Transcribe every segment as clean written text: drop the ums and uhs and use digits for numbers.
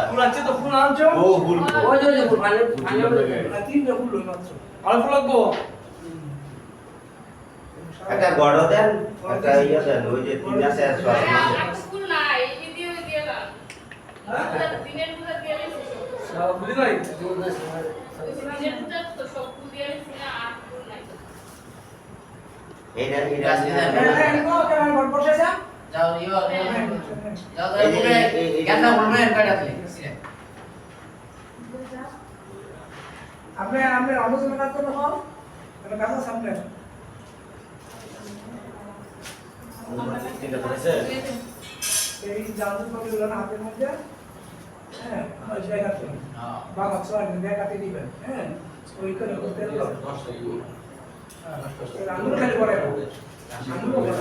ফুল আছে তো ফুল আনছো ও ফুল ওই যে ফুল মানে তিনটা ফুল হই মাত্র আর ফুল লাগবো একটা গড় দেন একটা ইয়া দেন ওই যে তিন আছে ফুল নাই এই দিয়ে না দিনের পূজা দিয়ে রেখেছি সব বুঝি নাই দিনের পূজা তো সব ফুল দিয়ে রেখেছি না আর ফুল নাই এটা আছে বসে যা যাও ইও যাও বলে কেন বলবে এটা আছে আপনি আলোচনা করতে হল এটা কাজ সামনে ঠিক আছে এই জাদু করে না হাতের মধ্যে হ্যাঁ ওই জায়গাতে বাবা সবাই দেখাতে দিবেন হ্যাঁ ওই করে করতে হলো আঙুল খালি পড়ে আঙুল পড়ে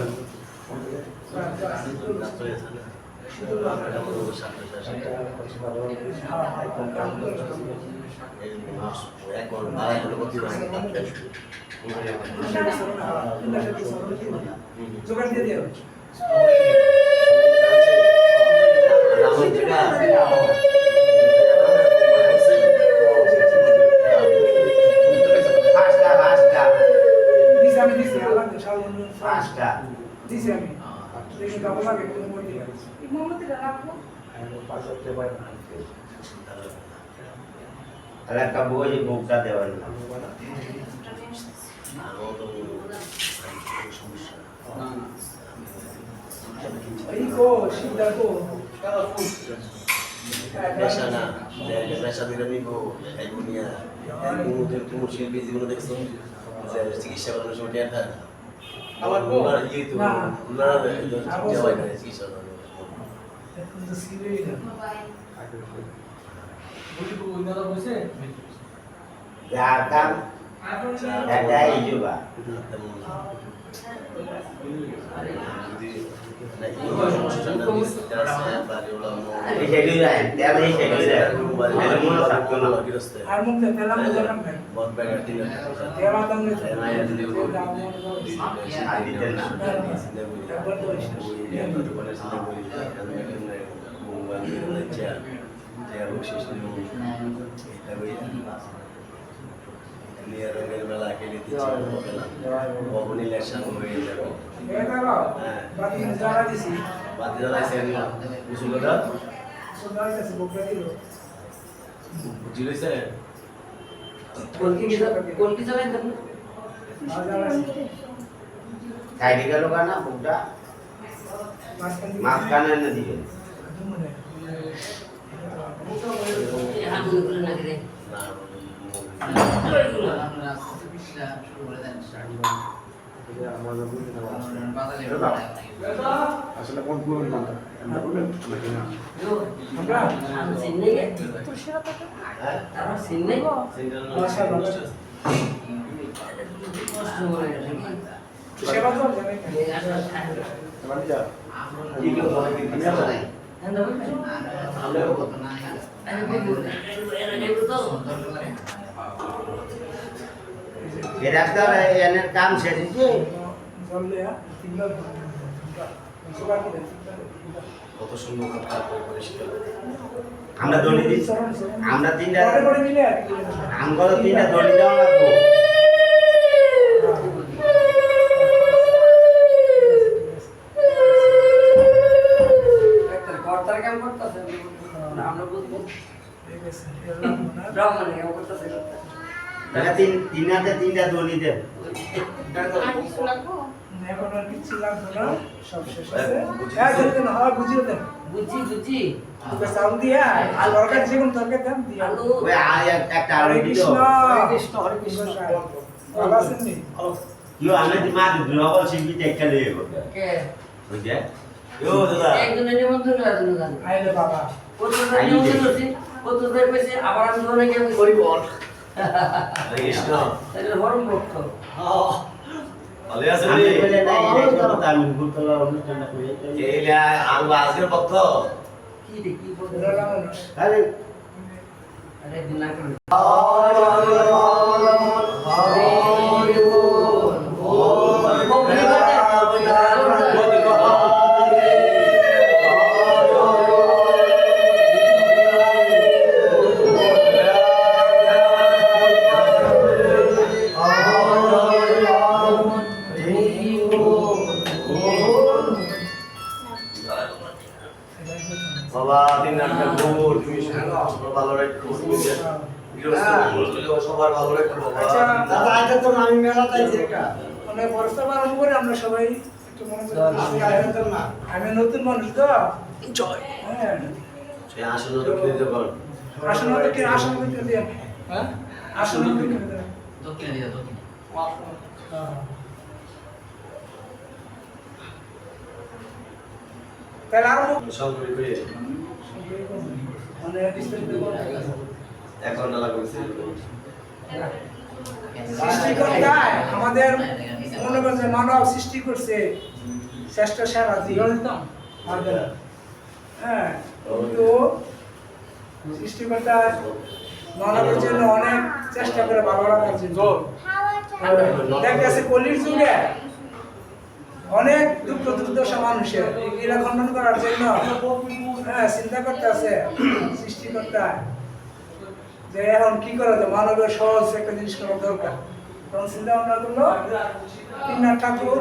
জোগাড় দিয়ে দিও আমি দিছি আলাদা শালন পাঁচটা দিছি আমি দেখি কেমন লাগে কোন মধ্যে মোমবাতিটা রাখবো আর একটা বই বুকটা দেওয়ার এই কো সিদ্ধা কো কালা ফুল পেশা না পেশা দিলে নিব এগুলিয়া তুমি শিল্পী জীবনে দেখছো যে চিকিৎসা করার সময় টের থাকে আমার কো ওনার ইয়ে তো ওনার দেওয়াই না চিকিৎসা করার তো সিলেই না বলি কো ওনারা বসে যা কাম একটা এই যোগা এই সেগুলো যায় তেল এই সেগুলো যায় মূল থাকতো না আর মুখ তেলা মুজা নাম খাই बहुत बैग तीन তেলা দাম নে আর দিতে না রঙের মেলা খেলে কখন ইলেকশন হয়ে যাবে এটা লাও বাকি যারা দিছি বাদ জ্বালাইছে উসুলটা সোনার কাছে বকরা দিল বুঝিলেছে কোন কি যাবেন আপনি আর যারা সাইডে গেল না বুকটা মাঝখানে না দিবে হাত করে না রে না আসলে কোন পুরো নামটা আমরা বলেন নাকি না আমরা সিন্নে গে আমরা সিন্নে গো সেবা তো জানে মানে যা কি কি বলে কি এর একটা এনের কাম শেষ হয়েছে জললে তিনটা সেবা কি কত সুন্দর কথা পরিষ্কার আমরা দড়ি দিচ্ছি আমরা তিনটা পরে পরে মিলে আর কি আমগুলো তিনটা দড়ি দেওয়া লাগবো কর্তার কাম করতেছে আমরা বুঝবো ঠিক আছে ব্রাহ্মণ কাম করতেছে তাহলে তিন হাতে তিনটা দড়ি দেন আর কিছু লাগবো এখন আর কিছু লাগবে না সব শেষ আছে হ্যাঁ যদি না হয় বুঝিয়ে দেন বুঝি তোকে সাউন্ড দিয়া আর দরকার যে কোন তরকারি দেন দিয়া আলু ওই একটা আলু হরে দিও কৃষ্ণ হরে কৃষ্ণ ভালো আছেন নি ইও আমি দি মা দি নকল শিল্পী দেখতে লইব কে বুঝছে ইও দাদা একজনের নিমন্ত্রণ আছে না জানি আইলে বাবা কতজন নিমন্ত্রণ আছে কতজন কইছে আবার আমি ধরে গিয়ে করি বল কৃষ্ণ এটা বরম ভক্ত ভালো আছে আমি রে বলে নাই এই তো আমি ভুলতলা অনুষ্ঠানটা করি এইলা আঙ্গ আজকের ভক্ত কি রে কি বলতে আরে আরে দিন না করে বাবা তিন নাটকা গোবর তুমি ভালো রাখো সবার ভালো রাখো আচ্ছা দাদা এটা তো আমি মেলা চাইছি একটা মানে বর্ষা আরম্ভ করে আমরা সবাই একটু মনে করি আমি নতুন মানুষ তো হ্যাঁ সে আসলে তো দিতে পারো আসন কি আসন কি দিয়ে হ্যাঁ আসন কি দিয়ে দক্ষিণে দিয়ে দক্ষিণে তাহলে আরম্ভ সব করে মানে বিস্তারিত এখন না লাগবে সৃষ্টিকর্তায় আমাদের মনে করছে মানব সৃষ্টি করছে শ্রেষ্ঠ সেরা আমাদের হ্যাঁ কিন্তু সৃষ্টিকর্তা মানবের জন্য অনেক চেষ্টা করে ভালো রাখার জন্য দেখতেছে কলির যুগে অনেক দুঃখ দুর্দশা মানুষের এগুলা খণ্ডন করার জন্য হ্যাঁ চিন্তা করতে আছে সৃষ্টিকর্তা যে এখন কি করা যায় মানবের সহজ একটা জিনিস করা দরকার তখন চিন্তা ভাবনা করলো তিননাথ ঠাকুর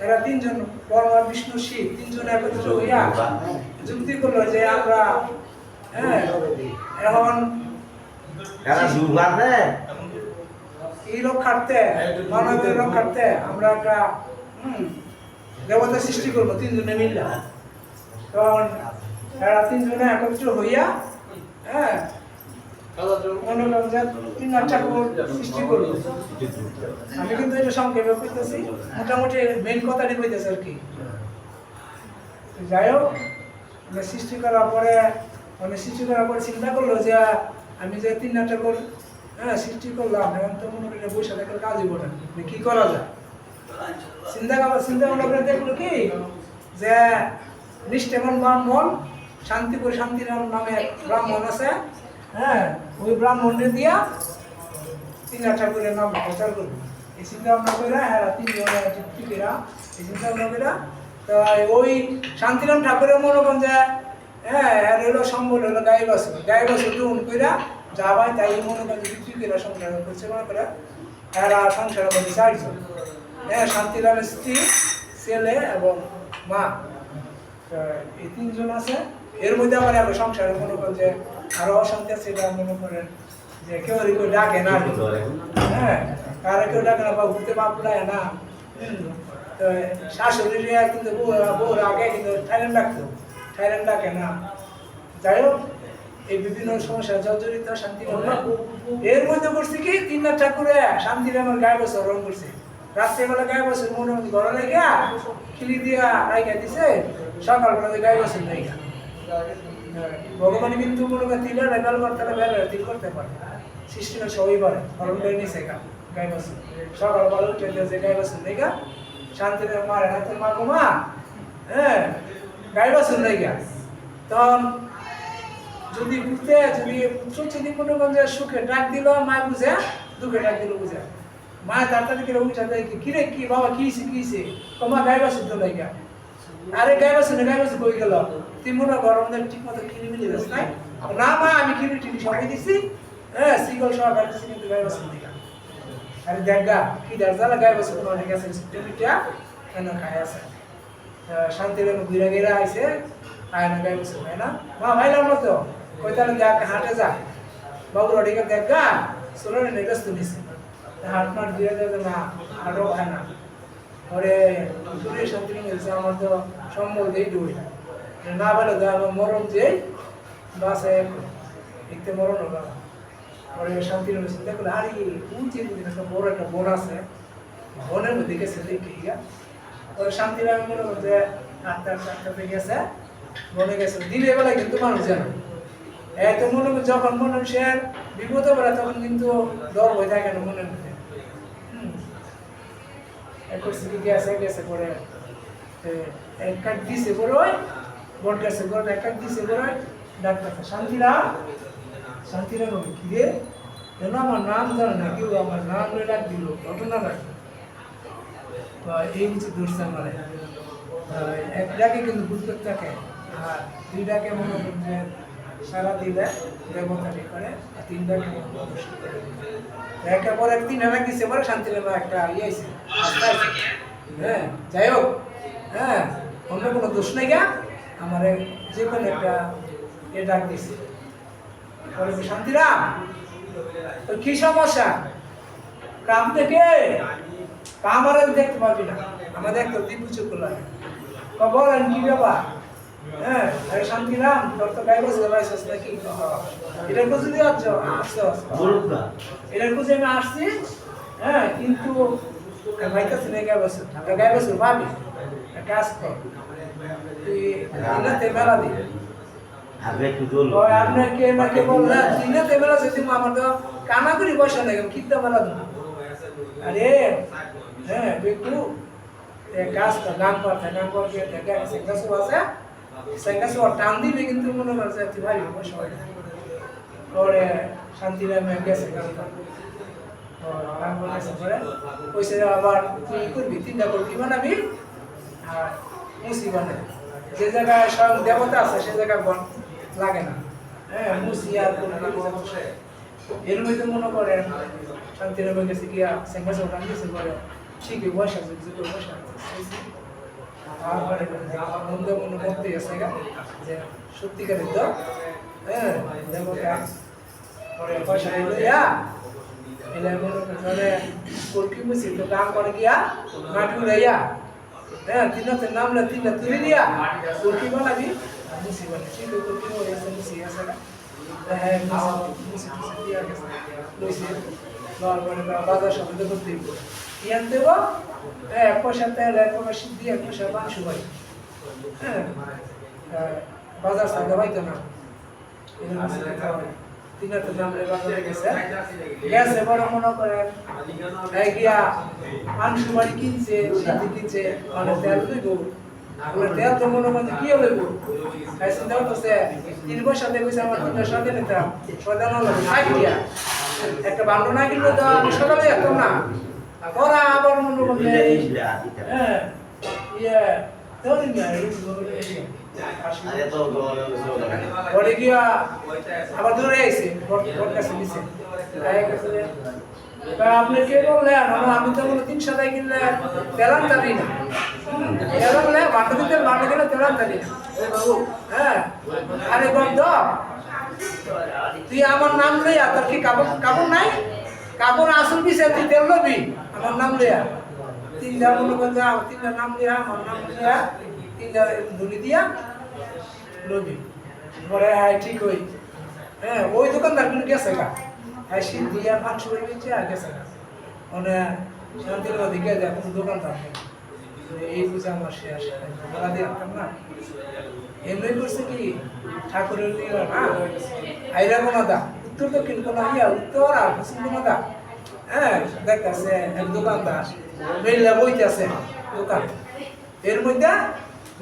এরা তিনজন ব্রহ্মা বিষ্ণু শিব তিনজন একত্রিত হইয়া যুক্তি করলো যে আমরা হ্যাঁ এখন এই রক্ষার্থে মানবের রক্ষার্থে আমরা একটা দেবতা সৃষ্টি করবো তিনজনে মিললে তখন এরা তিনজনে একত্রিত হইয়া হ্যাঁ তিননাথ ঠাকুর সৃষ্টি করলো আমি কিন্তু এটা সংক্ষেপে কইতেছি মোটামুটি মেইন কথাটি কইতেছে আর কি যাই হোক সৃষ্টি করার পরে চিন্তা করলো যে আমি যে তিননাথ ঠাকুর হ্যাঁ সৃষ্টি করলাম এখন তো মনে করি বৈশাখ থাকার কাজ হইব না কি করা যায় চিন্তা ভাবনা করে দেখলো কি যে নিষ্ঠেমন ব্রাহ্মণ শান্তিপুর শান্তিরাম নামে ব্রাহ্মণ আছে হ্যাঁ ওই ব্রাহ্মণের দিয়া তিননাথ ঠাকুরের নাম প্রচার করবো এই চিন্তা ভাবনা করে হ্যাঁ তিনজনেরা এই চিন্তা ভাবনা করে তো ওই শান্তিরাম ঠাকুরের মনে করেন যে হ্যাঁ হলো সম্বল হলো গাই বাছুর টুন কইরা যা ভাই তাই মনে করেন বিক্রি করে সংসার করছে মনে করে এরা সংসার মধ্যে চারজন হ্যাঁ শান্তিরামের স্ত্রী ছেলে এবং মা এই তিনজন আছে এর মধ্যে আবার আগে সংসারে মনে করেন যে আরো অশান্তি আছে এটা মনে করেন যে কেউ ডাকে না হ্যাঁ কারো কেউ ডাকে না বা ঘুরতে বাপ দেয় না তো শাশুড়িরা কিন্তু বউর আগে কিন্তু থাইল্যান্ড ডাকে না যাই হোক এই বিভিন্ন সমস্যা জর্জরিত শান্তিরাম এর মধ্যে করছে কি তিননাথ ঠাকুরে শান্তিরামের গায়ে বছর রং করছে রাত্রেবেলা গায়ে বছর মনে মধ্যে ঘরে লেগে খিলি দিয়া রাইখা দিছে সকালবেলা গায়ে বছর লেগা ভগবান কিন্তু মনে করেন তিলের রেগাল করতে তিল করতে পারে সৃষ্টিটা সবই পারে ফলন নিছে গায়ে বছর সকালবেলা উঠে যে গায়ে বছর লেগা শান্তিরাম মারে হাতের মা গোমা হ্যাঁ গায়ে বছর লেগা তখন যদি পুত্র মনে করেন যে সুখে ডাক দিল মা বুঝে দুঃখে ডাক দিল বুঝে মা তাড়াতাড়ি করে উঠা দেয় কিরে কি বাবা কিছে তোমার গায়ে বাসুর তো লাইগা আরে গায়ে বাসুর কই গেল তুই মনে গরম দেখ ঠিক মতো কিনে মিলে যাস নাই না মা আমি কিনে টিনি সবাই দিছি হ্যাঁ সিগল সব কাটছি কিন্তু গায়ে বাসুর দিকা আরে দেখা কি দাঁড়া গায়ে বাসুর কোনো অনেক আছে টিটা কেন খায় আছে শান্তির ঘুরে গেরা আইছে আয় না গায়ে বাসুর হয় না মা ভাইলাম না তো কই তাহলে দেখ হাঁটে যা বাবু রডিকে দেখা সোলো ne ব্যস্ত নিছে হাঁটমার দিয়ে দেবে না হাঁটো হয় না পরে দূরে শান্তি মিলছে আমার তো সম্বল দিয়ে ডুবে না বলে আমার মরণ যে বাসে একটু মরণ হলো পরে শান্তি মিলছে দেখো আরে উঁচে একটা বড় একটা বোন আছে বোনের মধ্যে গেছে দেখি পরে শান্তি আমি মনে করছে আটটা গেছে বনে গেছে দিনের বেলায় কিন্তু মানুষ জানে এত মনে যখন মানুষের বিপদ বেলা তখন কিন্তু ডর হয়ে থাকে না মনের মধ্যে গেছে পরে এক কাঠ দিছে পরে ওই বট গেছে বট এক কাঠ দিছে পরে ডাক্তার শান্তিরা কি রে কেন আমার নাম জানে না কেউ আমার নাম ডাক দিল ঘটনা রাখবে এই হচ্ছে ধরছে আমার এক ডাকে কিন্তু বুঝতে থাকে আর দুই ডাকে মনে করছে সারা দিলে দেবতাটি করে আর তিন ডাকে একটা পরে তিন হাজার দিচ্ছে পরে শান্তিলেবা একটা ইয়ে আছে হ্যাঁ যাই হোক হ্যাঁ অন্য কোনো দোষ নেই গা আমার যে কোনো একটা ডাক দিছে বলে শান্তিরাম তো কি সমস্যা কাম থেকে আমার দেখতে পাবি না আমাদের একটা দীপ চুপ লাগে বলেন কি ব্যাপার হ্যাঁ আরে শান্তিরাম তোর তো গাইব লাইসেন্স নাকি এটা কোথায় দিয়ে আসছো এটা কোথায় আমি আসছি হ্যাঁ কিন্তু ভাইকাছে নেই গাইব ভাবি কাজ কর তুই দিনাতে মেলা দি আপনাকে আমাকে বললেন দিনাতে মেলা যদি আমার তো কানা করি বসে না কিনতে মেলা দেব আরে হ্যাঁ বেকু কাজ কর গান করকে দেখা সেঙ্গাসু আছে সেঙ্গাসু টান দিলে কিন্তু মনে করছে তুই ভাই বসে পরে শান্তিরামে গেছে গান গান বলেছে পরে কইছে আবার তুই করবি তিনটা করবি বানাবি আর মুসি বানাবি যে জায়গায় স্বয়ং দেবতা আছে সে জায়গায় বন লাগে না হ্যাঁ মুসি আর এর মধ্যে মনে করেন শান্তিরামে গেছে গিয়া সেঙ্গাসু টান দিয়েছে পরে ঠিকই বসে আছে কিছু করে বসে আছে তারপরে মনে করতে গেছে যে সত্যিকারের তো হ্যাঁ দেবতা পরে পয়সা লইয়া এলে মনে করে কলকি মুসি তো কাম করে গিয়া মাটি উড়াইয়া হ্যাঁ তিনতে নামলে তিনটা তুলে দিয়া কলকি বানাবি মুসি বানাবি ঠিক কলকি হয়েছে মুসি আছে না হ্যাঁ মুসি দিয়া গেছে লইছে তারপরে বাজার সাথে করতে ইয়ান দেব হ্যাঁ পয়সা তেল পয়সা দিয়ে পয়সা মাংস ভাই হ্যাঁ বাজার সাথে হয়তো না তিনটা নামলে বাজারে গেছে গেছে বড় মনে করে গিয়া মাংস বাড়ি কিনছে সাথে কিনছে মানে তেল লইব তেল তো মনে মনে কি লইব খাইছে দাও তো সে 3 পয়সা দিয়ে কইছে আমার তিনটা সাথে নিতাম সদানো লাগে আইডিয়া একটা বান্ড না কিনলে তো আমি সকালে যেতাম না পরে আবার মনে করলে হ্যাঁ ইয়ে তোর না পরে গিয়া আবার দূরে আইছে কাছে দিছে আপনি কে বললেন আমি তো বলে 300 টাকা কিনলে তেলান তারি না তেলান বান্ড দিতে বান্ড কিনলে তেলান তারি না হ্যাঁ আরে বন্ধ তুই আমার নাম লইয়া তোর কি কাপড় নাই কাপড় আসল পিছে তুই তেল লবি আমার নাম লইয়া তিনটা মনে করতে তিনটা নাম লইয়া আমার নাম লইয়া তিনটা ধুলি দিয়া লবি পরে হ্যাঁ ঠিক হই হ্যাঁ ওই দোকানদার কিন্তু গেছে গা হ্যাঁ শীত দিয়া মাংস হয়ে গেছে আর গেছে গা মানে শান্তির দিকে যায় কোনো দোকানদার নেই এই বুঝে আমার শেষ বলা দিয়ে না এমনি করছে কি ঠাকুরের দিলা না আইরা কোনো দা উত্তর দক্ষিণ কোনো ইয়া উত্তর আর পশ্চিম কোনো দা হ্যাঁ দেখতেছে এক দোকানদার মেলা বইতেছে দোকান এর মধ্যে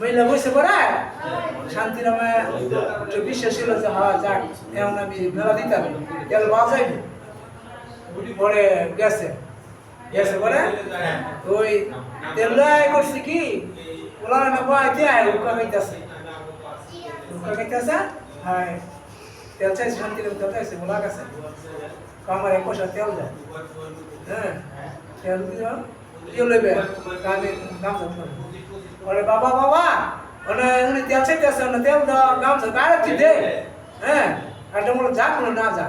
মেলা বসে পড়ে শান্তিরামে বিশ্বাস ছিল যে হ্যাঁ যাক এমন আমি মেলা দিতাম তেল বাজাইনি পরে গেছে গেছে পরে ওই তেল করছে কি ওলা না বইতে উকা খাইতেছে উকা খাইতেছে হ্যাঁ তেল চাইছে শান্তিরাম তেল চাইছে ওলা গেছে আমার 1 পয়সা তেল দেয় হ্যাঁ তেল দিও দিয়ে লইবে আমি নাম জানতাম ওরে বাবা বাবা ওনে উনি তেল চাইতেছে ওনে তেল দাও নাম জানতাম আরে তুই দে হ্যাঁ আর তো বলে যাক না যা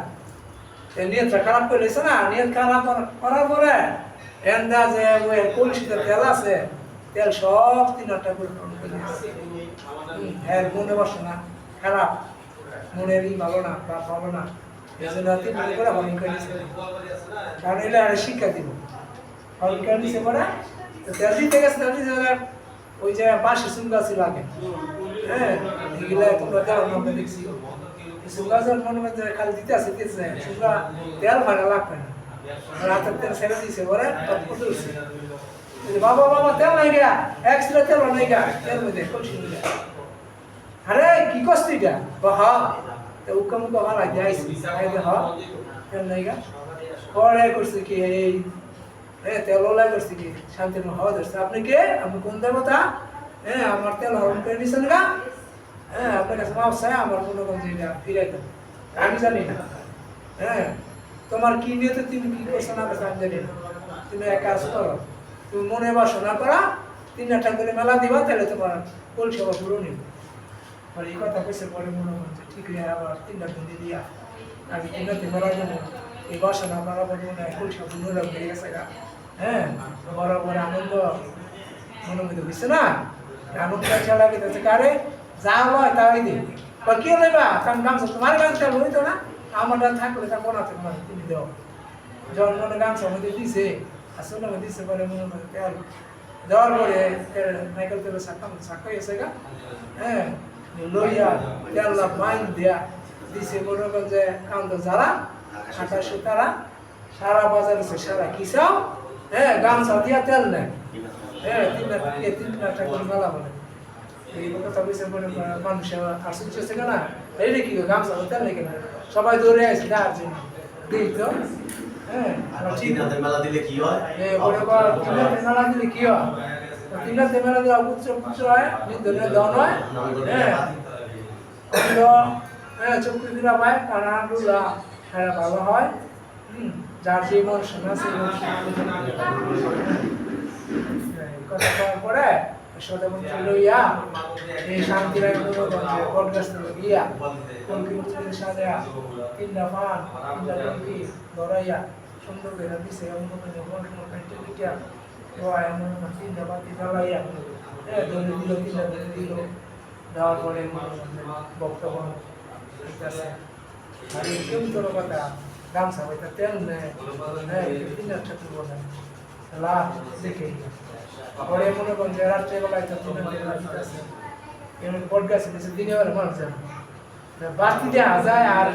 তে নিয়ত খারাপ করে লইছে না নিয়ত খারাপ করার পরে এন্ডা যে ওই কলসিতে তেল আছে তেল সব 3-8টা করে হ্যাঁ মনে বসে না খারাপ মনের ভালো না বা ভালো না এজন্য তিন দিন করে হরিণ করে দিছে কারণ এটা আর শিক্ষা দিব হরিণ করে দিছে পরে তো তেল দিতে গেছে তেল দিতে ওই যে পাশে সুঙ্গাছি লাগে হ্যাঁ এগুলা তোমরা দেওয়ার নামে দেখছি সুঙ্গাছের মনে মধ্যে খালি দিতে আছে দিতেছে সুঙ্গা তেল ভাড়া লাগবে না রাতের তেল ছেড়ে দিয়েছে পরে কত হচ্ছে বাবা বাবা তেল নাই গা এক্সট্রা তেল নাই গা তেল মধ্যে কলসি মধ্যে আরে কি কষ্ট এটা বাহা তো উকম কো ভালো যাইছে এই যে হ্যাঁ তেল নাই গা পরে করছে কি এই তেল ওলাই করছে কি শান্তির হওয়া ধরছে আপনি কে আপনি কোন দেবতা হ্যাঁ আমার তেল হরণ করে নিছেন গা হ্যাঁ আপনার কাছে মাপ চাই আমার মনে করেন যে এটা ফিরাই দেন আমি জানি না হ্যাঁ তোমার কি নিয়ে তো তুমি কি করছো না করছো আমি জানি না তুমি এক কাজ করো তুমি মনে বাসনা করা 3-8টা করে মেলা দিবা তাহলে তোমার কলসি আবার পুরো নিবে পরে এই কথা কইছে পরে মনে করছে ঠিক রে আবার 3টা দিন দিয়া আমি 3টা মেলা দেবো এই বাসন আপনারা বলবো না এখন সব মনে হয়ে গেছে গা হ্যাঁ বড় বড় আনন্দ মনে মধ্যে বুঝছে না আনন্দ খেলা গেছে কারে যা হয় তাই দিই বা কে নেবা কারণ গামছা তোমার গামছা লইতো না আমার থাকলে তা কোনাতে তোমার তুমি দাও যখন মনে গামছা মধ্যে দিছে আসলে মধ্যে দিছে পরে মনে মধ্যে তেল দেওয়ার পরে নাইকেল তেলে সাক্কা এসে গা হ্যাঁ লইয়া তেল বাইন দেয়া দিছে মনে করেন যে কান্দ যারা আটা সুতারা সারা বাজারে সারা কিসাও হ্যাঁ গামছা দিয়া তেল নেয় হ্যাঁ 3 লাখ টাকা মেলা বলে এই কথা বলছে মনে মানুষ আসছে সে না এই রে কি গামছা তেল নেই কেনা সবাই দৌড়ে আসে তার জন্য দিই তো হ্যাঁ ঠিক আছে মেলা দিলে কি হয় বলে কর মেলা দিলে কি হয় 3 লাখ মেলা দেওয়া উচ্চ হয় নির্দলীয় দল হয় হ্যাঁ হ্যাঁ চুক্তি দিলা ভাই কারণগুলা হ্যাঁ ভালো হয় যার জীবন শোনা সেই কথা করার পরে সদমন্ত্রী লইয়া এই শান্তিরায় বটগাছ গিয়া কলকি মুসলিমের সাথে 3টা পান 3টা কলকি ধরাইয়া সুন্দর করে দিছে এমন করে বড় পেটে লিখিয়া এমন 3টা বাতি জ্বালাইয়া ধরে দিল 3টা ধরে দিল দেওয়ার পরে বক্তব্য দিতেছে আর এই কেউ তোর কথা গামছা হইতে তেল নেয় 3 লাখ টাকা বলে লাভ দেখে পরে মনে করেন যে রাত্রেবেলায় তো দিতেছে এমন পডকাস্ট দিতেছে দিনে বেলা মানুষ যায় বাতি দেওয়া যায় আর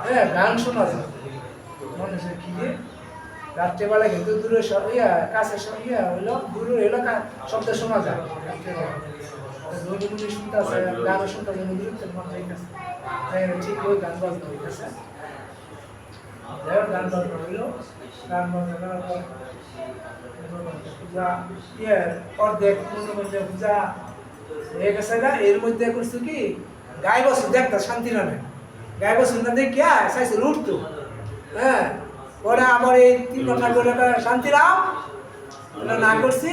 হ্যাঁ গান শোনা যায় মানুষের খিদে রাত্রেবেলায় কিন্তু দূরে কাছে হইলো দূরে হইলো শব্দ শোনা যায় ধনী মুনি শুনতেছে গানও শুনতেছে দূরত্বের মন যাইতেছে ঠিক ওই গান বাজনা হইতেছে গান বাজনা হইলো গান বাজনা করার পর পূজা অর্ধেক পূজা হয়ে গেছে না এর মধ্যে করছো কি গায়ে বসে দেখতা শান্তি নামে গায়ে বসে না দেখিয়া চাইছে লুটতো হ্যাঁ ওরা আবার এই 3 ঘন্টা করে শান্তিরাম না করছি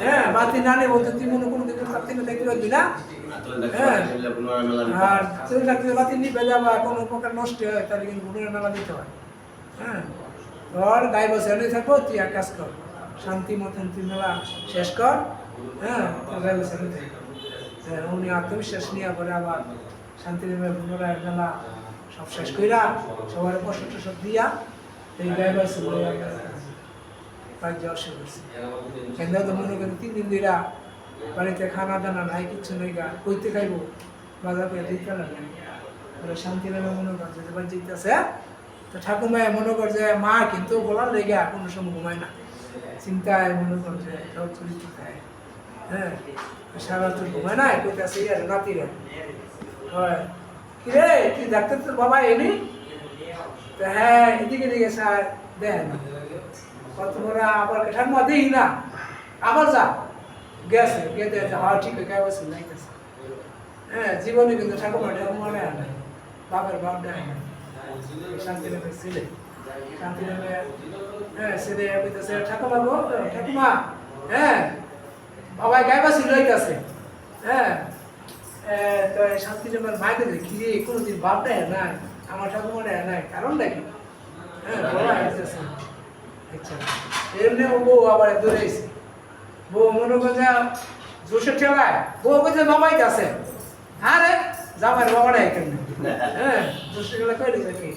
হ্যাঁ বাতি না নেই বলতে তুই মনে কোনো দিকে থাকতে না দেখতে পারবি না হ্যাঁ আর তুই থাকতে বাতি নিবে যাবা কোনো প্রকার নষ্ট হয় তাহলে কিন্তু গুণের মেলা দিতে হয় হ্যাঁ তোর গায়ে বসে এনে থাকবো তুই এক কাজ কর শান্তি মতন তুই মেলা শেষ কর হ্যাঁ তোর গায়ে বসে এনে থাকবো উনি আত্মবিশ্বাস নিয়ে করে আবার শান্তি নেমে পুনরায় মেলা সব শেষ কইরা সবার প্রশ্ন সব দিয়া এই গায়ে বসে বলে বাড়ি যাওয়া শুরু করছি কেন্দ্র তো মনে করেন 3 দিন ধরে বাড়িতে খানা দানা নাই কিচ্ছু নেই গা কইতে খাইবো বাজার করে দিতে লাগে শান্তি নামে মনে করছে যে বাড়ি যেতেছে তো ঠাকুমায় মনে করছে মা কিন্তু বলার লেগে কোনো সময় ঘুমায় না চিন্তায় মনে করছে সব চরিত্র হ্যাঁ সারা তো ঘুমায় না কইতেছে আর নাতিরে হয় কি রে তুই ডাক্তার তোর বাবা এলি তো হ্যাঁ এদিকে দিকে স্যার দেন কত বড় আবার ঠাকুমা দেই না আবার যা গেছে গেতে হ্যাঁ ঠিক আছে বসে নাইতেছে হ্যাঁ জীবনে কিন্তু ঠাকুমা নেয় না বাবার বাপ নেয় না শান্তি নেবে ছেলে শান্তি নেবে হ্যাঁ ছেলে কইতেছে ঠাকুমা গো ঠাকুমা হ্যাঁ বাবা গায়ে বাসি লইতেছে হ্যাঁ তো শান্তি নেবার মাইকে কি রে কোনোদিন বাপ নেয় নাই আমার ঠাকুমা নেয় নাই কারণটা কি হ্যাঁ বলা হইতেছে আচ্ছা এমনি বউ আবার দৌড়াইছে বউ মনে করছে জোশে ঠেলায় বউ কইছে বাবাই আছে আরে জামাইয়ের বাবাটা এখানে হ্যাঁ জোশে ঠেলা কই দিছে কি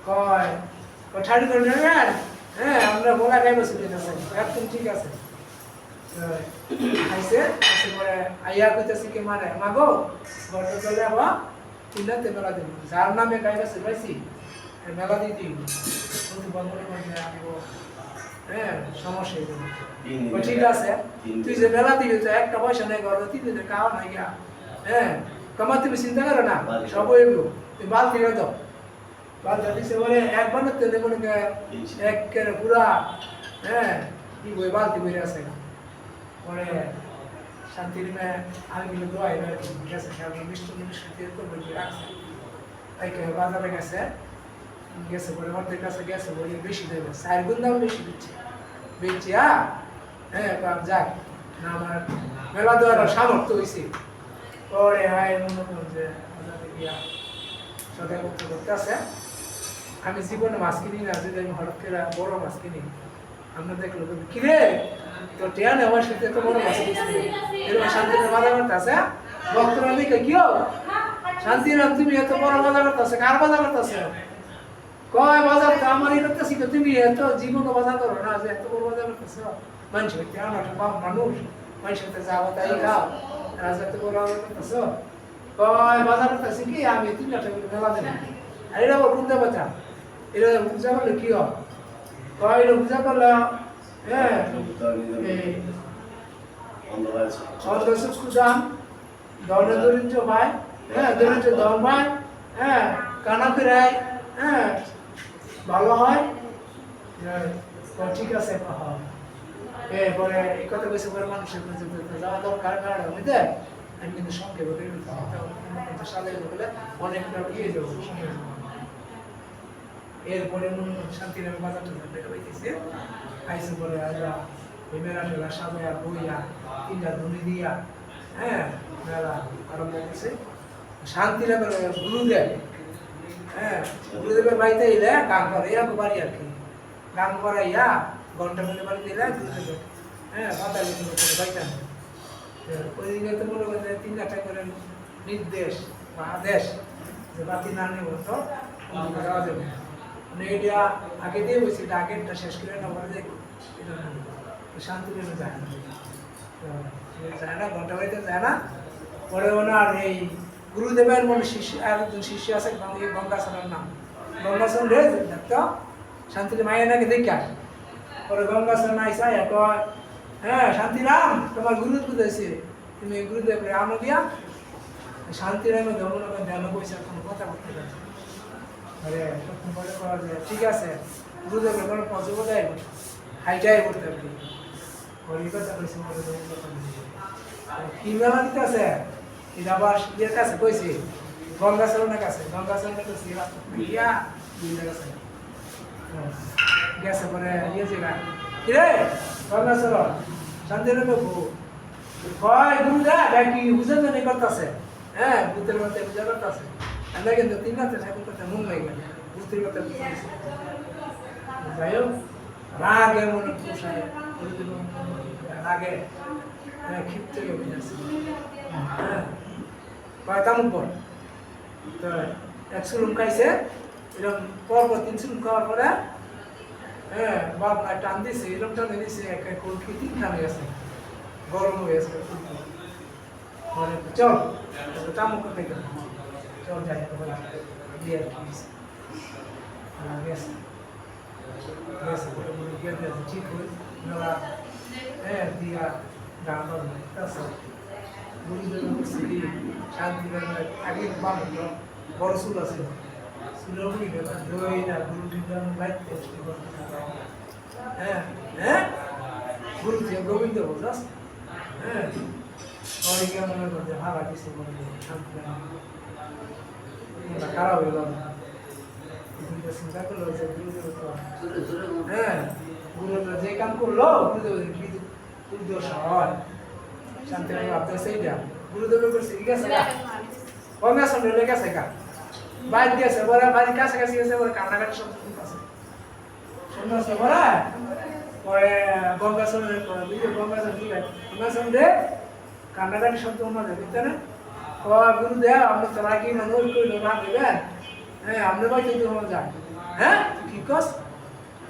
কয় ঠাড়ি করে নেবেন হ্যাঁ আমরা বলা গাইব শুনতেছে একদম ঠিক আছে আইসে আসে পরে আইয়া কইতেছে কি মানে মাগো গর্ত চলে আবা তিনতে মেলা দেব যার নামে গাইবা পাইছি মেলা দিতে কিন্তু বন্ধ করে আনবো হ্যাঁ সমস্যা ঠিক আছে তুই যে মেলা দিবি তো একটা পয়সা নেই ঘর 3 দিনের খাওয়া নাই গা হ্যাঁ কমা তুমি চিন্তা করো না সব হইব তুই বালতি রে দাও বালতি দিছে বলে এক বানাতে দেব না এক করে পুরা হ্যাঁ কি বই বালতি বেরিয়ে আসে পরে শান্তির মে আলগুলো দোয়াই না গেছে খেলা মিষ্টি দিয়ে তো বই রাখছে তাই কে বাজারে গেছে গেছে বলে আমাদের কাছে গেছে বলে বেশি দেবে 4 গুণ দাম বেশি দিচ্ছে বেচি হ্যাঁ কাম যাক না আমার মেলা দেওয়ার সামর্থ্য হয়েছে পরে হয় মনে করুন যে বাজারে গিয়া সদাই করতে করতে আছে আমি জীবনে মাছ কিনি না যদি আমি হঠাৎ করে বড় মাছ কিনি আমরা দেখলো কিরে তো টিয়া নেওয়ার সাথে তো বড় মাছ কিনছি এরকম শান্তিতে বাজার করতে আছে ভক্তরা দেখে কি শান্তিরাম তুমি এত বড় বাজার করতে আছে কার বাজার করতে আছে কয় বাজার তো আমারই করতেছি তো তুমি এত জীবনে বাজার করো না যে এত বড় বাজার করতেছ মানুষ হইতে আমার মানুষ মানুষ হইতে যাবো তাই খাও রাজা এত বড় বাজার করতেছ কয় বাজার করতেছি কি আমি 3 লাখ টাকা মেলা দেব আর এটা বল বুঝতে পারছা এটা বুঝা করলে কি হয় কয় এটা বুঝা করলে হ্যাঁ অন্ধসুদান দৌড়ে দরিদ্র ভাই হ্যাঁ দরিদ্র দল ভাই হ্যাঁ কানা ফেরাই হ্যাঁ ভালো হয় ঠিক আছে এরপরে এই কথা বেশি করে মানুষের যাওয়া দরকার কারণ বুঝতে আমি কিন্তু সঙ্গে সালে বলে অনেকটা ইয়ে যাবো এরপরে শান্তিরাম বাজারটা দেখা পাইতেছে আইসে বলে আল্লাহ ওই মেলা টেলা সাজায়া বইয়া 3টা ধুনি দিয়া হ্যাঁ মেলা আরম্ভ করছে শান্তিরামের গুরুদেব হ্যাঁ গুরুদেবের বাড়িতে এলে গান করে এরকম বাড়ি আর কি গান করাইয়া ঘন্টা মনে বাড়িতে এলে গুরুদেব হ্যাঁ পাতালি বাড়িতে ওই দিকে তো মনে করছে 3 লাখ টাকা করে নির্দেশ বা আদেশ যে বাতি না নেব তো যাওয়া যাবে মানে এটা আগে দিয়ে বলছি এটা আগেরটা শেষ করে না বলে যে এটা শান্তি পেলে যায় না যায় না ঘন্টা বাড়িতে যায় না পরে ওনার এই গুরুদেবের মনে শিষ্য একজন শিষ্য আছে গঙ্গাসনের নাম গঙ্গাসন রে দেখতো শান্তির মায়ের নাকি দেখা পরে গঙ্গাসন আইসা কয় হ্যাঁ শান্তিরাম তোমার গুরু বুঝেছে তুমি গুরুদেব রাম দিয়া শান্তিরামের ধর্ম ধ্যান পয়সা কোনো কথা বলতে পারছে আরে তখন বলে ঠিক আছে গুরুদেবের কোনো পছন্দ দেয় হাইটাই করতে আর কি ওর এই কথা কইছে কি মেলা দিতে আছে এটা আবার ইয়ের কাছে কইছি গঙ্গাচরণের কাছে গঙ্গাচরণের কাছে ইয়া গেছে গেছে পরে ইয়ে জায়গা কিরে গঙ্গাচরণ শান্তিরাম বাবু কয় গুরুদা কি বুঝে তো নেই করতেছে হ্যাঁ ভূতের মধ্যে পূজা করতেছে আমরা কিন্তু 3 রাতে ঠাকুর করতে মন নাই গেল ভূতের মধ্যে যাই হোক রাগে মনে পোষায় রাগে ক্ষিপ্ত হয়ে গেছে হ্যাঁ কয় তামুক পর তো 1 সুলুম খাইছে এরকম পরপর 3 সুলুম খাওয়ার পরে হ্যাঁ বাপ টান দিছে এরকম টান দিছে একটা কলকি 3 খানে গেছে গরম হয়ে গেছে চল তামুক করতে গেল চল যাই দিয়ে গেছে গেছে গেছে ঠিক হয়ে হ্যাঁ দিয়া গান করছে গুরুদেব করছে কি শান্তি আগে বাম বড় চুল আছে চুলের উপরে দই না গুরুদেব লাইট হ্যাঁ হ্যাঁ গুরুদেব গোবিন্দ বলছাস হ্যাঁ অনেকে মনে করছে ভালো কিছু মনে শান্তি খারাপ হয়ে গেল চিন্তা করলো যে গুরুদেব হ্যাঁ গুরুদেব যে কাম করলো গুরুদেব কি উদ্দেশ্য হয় শান্তি ভাবতে সেইটা গুরুদেব করছে ঠিক আছে কংগ্রেস লেগে গেছে গা বাইক দিয়েছে বলে বাড়ির কাছাকাছি গেছে বলে কান্নাকাটি শব্দ শুনতেছে শুনতেছে বলে পরে গঙ্গাসনের গঙ্গাসন রে কান্নাকাটি শব্দ ওনাদের বুঝতে না গুরুদেব আপনি তো রাখি মানুষ কইল না দেবেন হ্যাঁ আপনার বাড়িতে তো যায় হ্যাঁ কি কস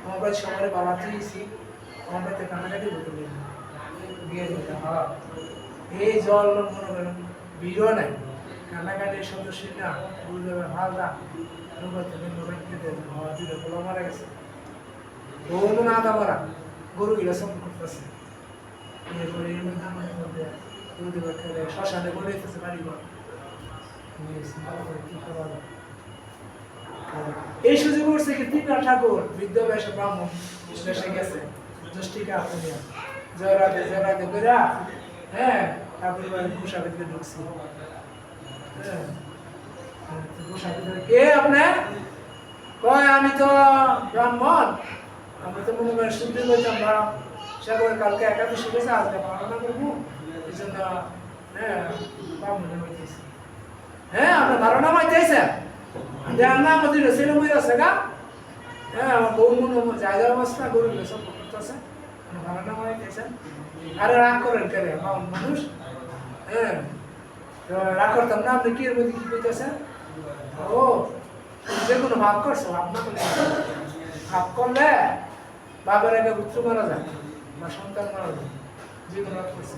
আমার বাড়ি সবাই বাবা দিয়েছি আমার বাড়িতে কান্নাকাটি বলতে গিয়ে হ্যাঁ এই জল মনে করেন ভিড়ও নাই কান্নাকাটির সদস্য না গুরুদেবের হালদা গরু মারা গেছে গরু না আদা মারা গরু গিলা সব করতেছে এরপরে এর মধ্যে গুরুদেবের খেলে শ্মশানে বলে দিতেছে বাড়ি ঘর এই সুযোগ করছে কি 3 ঠাকুর বৃদ্ধ বেশে ব্রাহ্মণ বেশে গেছে দৃষ্টিকা আপনি জয়রাধে করে হ্যাঁ ঠাকুর বাড়ি ঘোষা ভিতরে ঢুকছে কে আপনি কয় আমি তো ব্রাহ্মণ আমি তো মনে করেন শুনতে বলতাম সেগুলো কালকে একাদশী গেছে আজকে পালনা করবো এই জন্য হ্যাঁ বামুনে হইতেছে হ্যাঁ আপনার ধারণা হইতেছে যে আমরা আমাদের ছেলে মেয়ে আছে গা হ্যাঁ আমার বউ মনে যায় অবস্থা গরু সব করতেছে ধারণা হইতেছে আরে রাগ করেন কেন বামুন মানুষ হ্যাঁ তো রাগ করতাম না আপনি কি এর মধ্যে কি কইতেছেন ও যে কোনো ভাব করছো আপনার ভাব করলে বাবার আগে পুত্র মারা যায় বা সন্তান মারা যায় যে কোনো ভাব করছে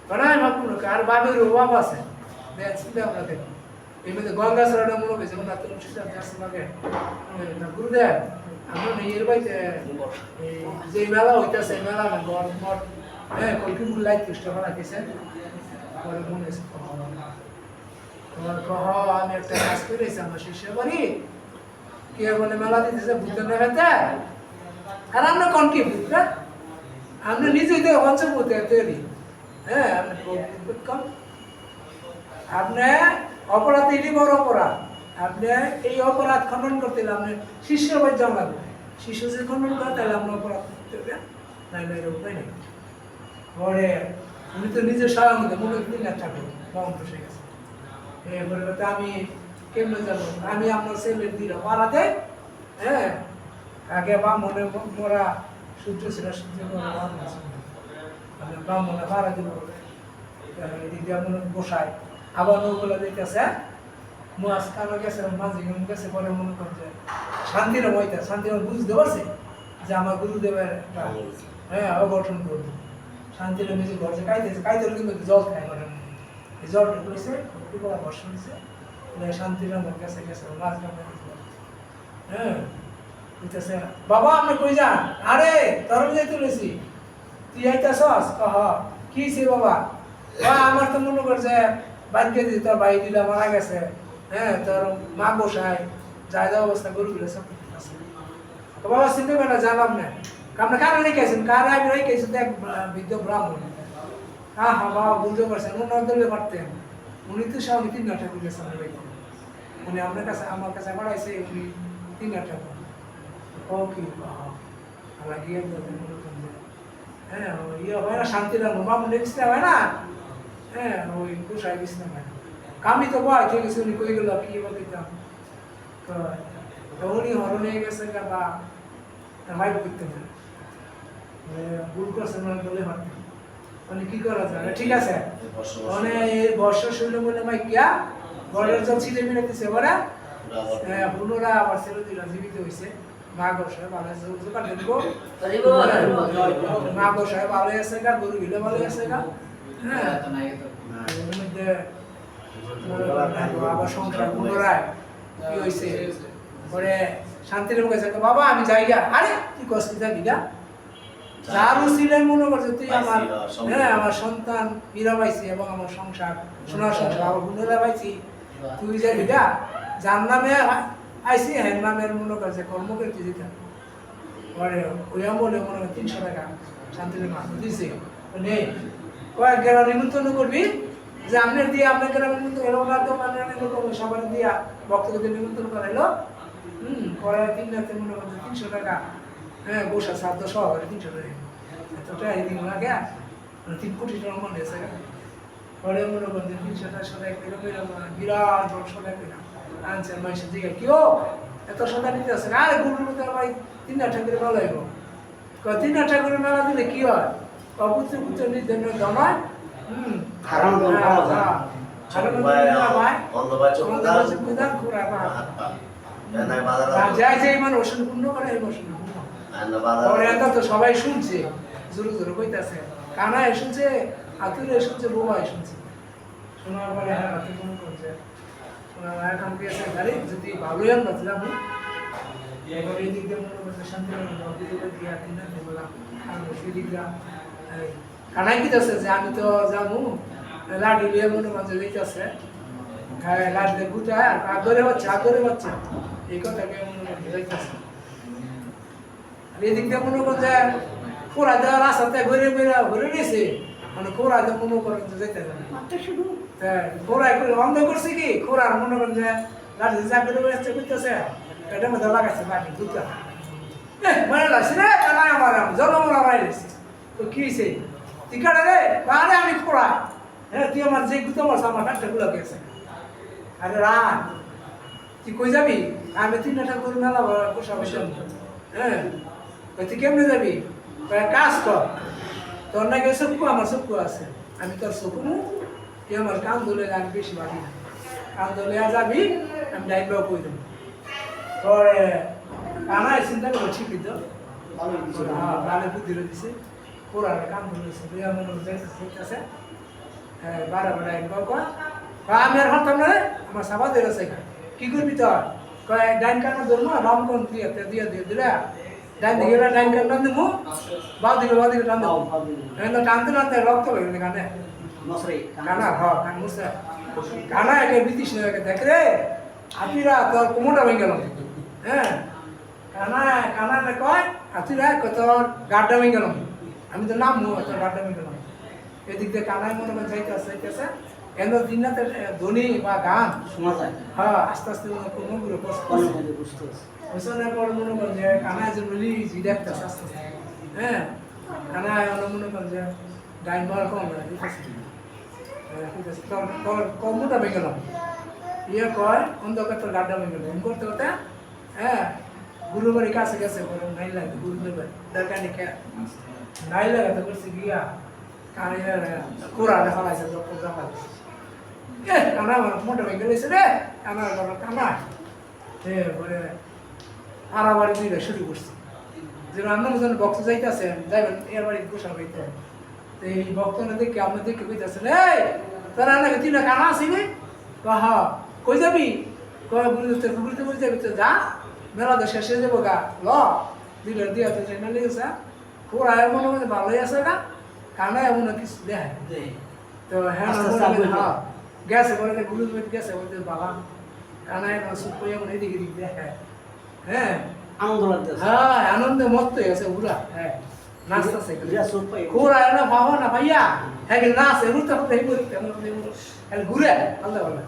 বানায় ভাব কোনো আর বাবের অভাব আছে চিন্তা ভাবনা দেখুন এই মধ্যে গঙ্গা সরাটা মনে হয়েছে না তো সিস্টার যাচ্ছে লাগে না গুরুদেব আমরা নিজের বাড়িতে যে মেলা হইতেছে মেলা না গড় মঠ হ্যাঁ কলকিপুর লাইট চেষ্টা করা গেছে পরে মনে হয়েছে তোমার কহ আমি একটা কাজ করেছি আমার শিষ্য বাড়ি কে বলে মেলা দিতেছে ভূতের দেখাতে আর আমরা কোন কি ভূত না আমরা নিজেই তো পঞ্চভূত তৈরি হ্যাঁ আপনি অপরাধ এটি বড় অপরাধ আপনি এই অপরাধ খণ্ডন করতে হলে আপনি শিষ্য বাড়ি জমা লাগবে শিষ্য যদি খণ্ডন করে তাহলে আমরা অপরাধ করতে হবে নাইলে এর উপায় নেই পরে উনি তো নিজের স্বয়ং মনে দিন একটা করি মন বসে গেছে এরপরে আমি কেমনে যাবো আমি আপনার ছেলের দিল পাড়াতে হ্যাঁ আগে মনে মোরা সূর্য ছিল সূর্য ব্রাহ্মণে ভাড়া দিব এদিক দিয়ে মনে বসায় আবার নৌগুলা দিতেছে মাছ কানো গেছে মাঝি গেছে পরে মনে করছে শান্তির বইতে শান্তির বুঝতে পারছে যে আমার গুরুদেবের একটা হ্যাঁ অঘটন করবো শান্তির মেঝে ঘরছে কাইতেছে কাইতে কিন্তু জল খায় মানে এই জলটা করেছে কলা বর্ষ হয়েছে শান্তির গেছে গেছে মাছ গামে হ্যাঁ বুঝতেছে বাবা আপনি কই যান আরে তোর যাই তুলেছি তুই আইতাছস কহ কি সে বাবা আমার তো মনে করছে বাড়িতে দিদি তোর ভাই দিলা মারা গেছে হ্যাঁ তোর মা বসায় যায় যাওয়া অবস্থা গরু গুলো সব বাবা চিনতে পারে না জানলাম না আপনার কারণ রেখেছেন কার আগে রেখেছেন এক বৃদ্ধ ব্রাহ্মণ হ্যাঁ হ্যাঁ বাবা বুঝতে পারছেন উনি দিলে পারতেন উনি তো সব 3 ঠাকুর গেছেন উনি আপনার কাছে আমার কাছে বাড়াইছে উনি 3 ঠাকুর ও কি আমরা গিয়ে হ্যাঁ ইয়ে হয় না শান্তি রাখবো বামুন দেখতে হয় না হ্যাঁ ওই গোসাই বিশ্রাম হয় কামি তো বয় ঠিক আছে উনি কই গেল কি বলতাম তো উনি হরণে গেছে বা ভাই করতে পারে ভুল করছে মানে বলে হয় মানে কি করা যায় ঠিক আছে মানে এই বর্ষা শুনলে বলে ভাই কিয়া বড়ের যখন ছিলে মিলে দিছে বলে পুনরা আবার ছেলে দিলা জীবিত হয়েছে মা গোসাই ভালো আছে দোকান দেখবো মা গোসাই ভালো আছে গা গরু গিলে ভালো আছে গা হ্যাঁ এর মধ্যে আবার সংসার পুনরায় কি হয়েছে পরে শান্তির মুখে আছে বাবা আমি যাই গা আরে তুই কষ্ট যাবি গা যার ছিলেন মনে করছে তুই আমার হ্যাঁ আমার সন্তান মীরা পাইছি এবং আমার সংসার সোনার সংসার আবার পুনরায় পাইছি তুই যাবি গা যার নামে আইসি হ্যাঁ নামের মনে করছে কর্মকর্তী দিতাম পরে ওই বলে মনে হয় 300 টাকা শান্তির মাছ দিছে নেই কয়েক গেলা নিমন্ত্রণ করবি যে আপনার দিয়ে আপনার গ্রামের মতো এলো না তো মানে সবার দিয়া ভক্তদের নিমন্ত্রণ করাইলো করে 3 রাতে মনে করছে 300 টাকা হ্যাঁ গোসা শ্রাদ্ধ সহকারে 300 টাকা এতটা এদিন লাগে 3 কোটি টাকা মনে আছে পরে মনে করছে 300 টাকা বিরাট বড় সদাই পেলাম আনছেন মাইসের দিকে কেউ এত সদা নিতে আসে না আরে গুরুর মতো ভাই 3 ঠাকুরের মেলা হইব 3 ঠাকুরের মেলা দিলে কি হয় অপুত্র পুত্র নির্দেন জমায় হারাম দল পাওয়া যায় সবাই শুনছে জোরে জোরে কইতাছে কানায় শুনছে আতুরে শুনছে বোবাই শুনছে শোনার পরে হ্যাঁ হাতে ফোন করছে এখন গেছে গাড়ি যদি ভালোই আমরা ছিলাম এবার এই দিক দিয়ে মনে করছে শান্তি দিয়া কিনা বললাম আর সেদিক কানাই কিতাছে যে আমি তো যাবো লাডি লিয়ে মনে মাঝে যাইতেছে লাড দিয়ে গুটায় আর আগরে বাচ্চা এই কথাকে মনে করতে যাইতেছে এদিক দিয়ে মনে করছে কোরা দেওয়ার রাস্তাতে ঘুরে নিয়েছে মানে কোরা দিয়ে মনে করেন যে যেতে হ্যাঁ কোরাই করে অন্ধ করছে কি কোরার মনে করেন যে লাঠি চাকরি আসছে করতেছে এটা মধ্যে লাগাচ্ছে লাঠি দুটা মানে লাগছে রে আমার জনমরা বাইরেছে তো কি হয়েছে টিকাটা রে আরে আমি কোরা হ্যাঁ তুই আমার যে গুতো মারছ আমার কাঠটা গুলো গেছে আরে রান তুই কই যাবি আমি 3 ঠাকুর মেলা বসা বসে হ্যাঁ তুই কেমনে যাবি কাজ কর তোর নাকি চক্ষু আমার চক্ষু আছে আমি তোর চক্ষু তুই আমার কান ধরে আমি বেশি বাড়ি না কান ধরে যাবি আমি ডাইভার কই দেবো পরে কানায় চিন্তা করবো ঠিকই তো হ্যাঁ গানে বুদ্ধি দিছে পুরানো কান ধরেছে তুই আমার যাইতেছে বারা বারা একবার কর আমি আর হতাম না আমার সাবা দিয়ে গেছে কি করবি তোর কয় ডাইন কানা ধরবো রাম কোন দিয়ে দিলে ডাইন দিকে ডাইন কান টান দেবো বাউ দিকে টান দেবো টানতে টানতে রক্ত হয়ে গেলে কানে কানা হ্যাঁ কান মুসা কানা একে ব্রিটিশ একে দেখ রে হাতিরা তোর কোমরটা ভেঙে গেল হ্যাঁ কানা কয় হাতিরা তোর গাড্ডা ভেঙে গেল আমি তো নাম তোর গাড্ডা ভেঙে গেলাম এদিক দিয়ে কানায় মনে করে যাইতেছে এন দিনরাতে ধ্বনি বা গান শোনা যায় হ্যাঁ আস্তে আস্তে কোনগুলো ওইসবের পর মনে করেন যে কানায় যে বলি দেখতেছে আস্তে আস্তে হ্যাঁ কানায় মনে করেন যে ডাইন বার কম তোর কম্বুটা ভেঙে গেলাম ইয়ে কয় অন্ধকার তোর গাড্ডা ভেঙে গেল করতে করতে হ্যাঁ গুরু বাড়ি কাছে গেছে নাই লাগে গুরু বাড়ি দরকার নেই নাই লাগে তো করছি গিয়া কানে কোরআন হলাইছে ডক্টর জামাল কানা আমার মোটা ভেঙে গেছে রে আমার কানা বলে আড়াবাড়ি দিলে শুরু করছি যে রান্নার জন্য বক্স যাইতেছেন যাইবেন এর বাড়ি বসা হইতে এই বক্তব্য দেখে আমরা দেখে কইতেছেন এই তোর রান্নাকে তুই না কানা আসিনি কহ কই যাবি কয় বুঝতে বুঝতে বুঝতে যাবি তো যা মেলা তো শেষে যাবো গা ল দিলে দিয়া তো ট্রেনে লেগেছে পুরা এমন মধ্যে ভালোই আছে না কানা এমন কিছু দেয় তো হ্যাঁ হ্যাঁ গেছে বলে গুলুজ গেছে বলতে বাবা কানা এখন সুপ করে এমন এদিকে দিক দেখে হ্যাঁ আনন্দ লাগতেছে হ্যাঁ আনন্দে মত হয়ে গেছে পুরা হ্যাঁ নাচতেছে যা সুপ পাই পুরা না ভাবা না ভাইয়া হ্যাঁ কি নাচ ঘুরতে ঘুরতে ঘুরে আল্লাহ বলে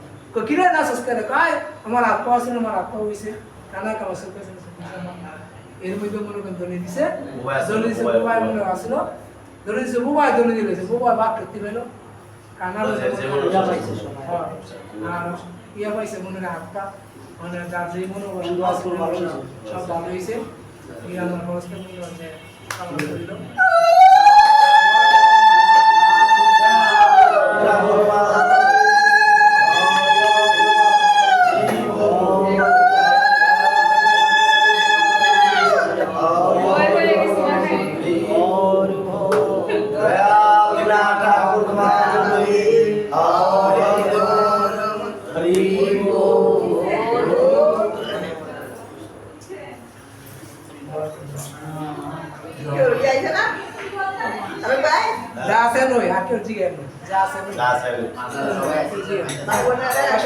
কিরে নাচস করে কয় আমার আত্মা আছে আমার আত্মা হয়েছে কানা কামা সুপ এর মধ্যে মনে করেন দলি দিছে দলি দিছে মোবাইল মনে আসছিল দলি দিছে মোবাইল দলি দিয়েছে মোবাইল বাপ করতে পেলো কানা যা পাইছে সবাই আর ইয়া পাইছে মনে হয় আত্মা মানে যার যে মনে করেন সব ভালো হয়েছে ইয়া আমার খরচটা মনে হয় যে কামনা করিল যা আছে নই আকেও জিগে যা আছে নই That's it. জিগে